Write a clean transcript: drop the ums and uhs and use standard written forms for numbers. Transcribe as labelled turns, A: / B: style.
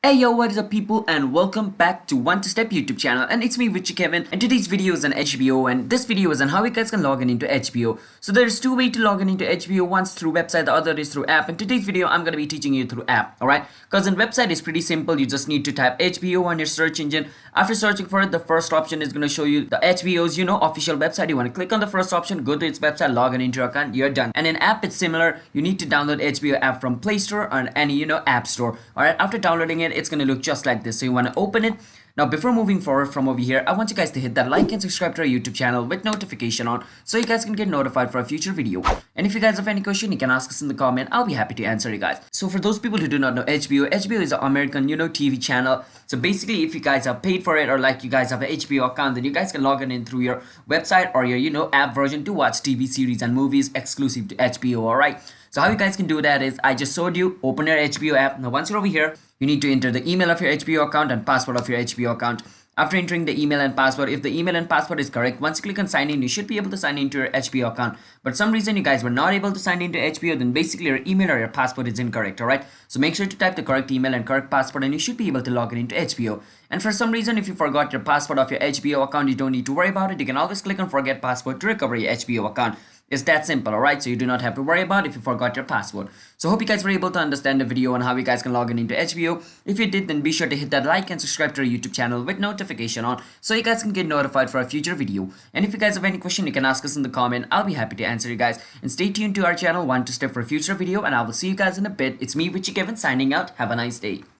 A: Hey yo, what is up people, and welcome back to One to Step YouTube channel, and it's me Richie Kevin, and today's video is on HBO, and this video is on how you guys can log in into HBO. So there's two ways to log in into HBO, one's through website, the other is through app, and today's video I'm gonna be teaching you through app, alright? Because in website is pretty simple, you just need to type HBO on your search engine. After searching for it, the first option is gonna show you the HBO's, official website. You wanna click on the first option, go to its website, log in into your account, you're done. And in app it's similar, you need to download HBO app from Play Store or any, app store, alright? After downloading it, it's gonna look just like this. So you want to open it. Now before moving forward from over here, I want you guys to hit that like and subscribe to our YouTube channel with notification on so you guys can get notified for a future video. And if you guys have any question, you can ask us in the comment. I'll be happy to answer you guys. So for those people who do not know HBO is an American TV channel. So basically if you guys have paid for it or like you guys have an HBO account, then you guys can log in through your website or your app version to watch TV series and movies exclusive to HBO. Alright, so how you guys can do that is I just showed you. Open your HBO app. Now once you're over here, you need to enter the email of your HBO account and password of your HBO account. After entering the email and password, if the email and password is correct, once you click on sign in, you should be able to sign into your HBO account. But some reason you guys were not able to sign into HBO, then basically your email or your password is incorrect, alright? So make sure to type the correct email and correct password and you should be able to log in into HBO. And for some reason, if you forgot your password of your HBO account, you don't need to worry about it. You can always click on forget password to recover your HBO account. It's that simple, alright? So you do not have to worry about if you forgot your password. So hope you guys were able to understand the video on how you guys can log in into HBO. If you did, then be sure to hit that like and subscribe to our YouTube channel with notification on so you guys can get notified for a future video. And if you guys have any question, you can ask us in the comment. I'll be happy to answer you guys. And stay tuned to our channel, One to Step for a future video, and I will see you guys in a bit. It's me, Richie Kevin, signing out. Have a nice day.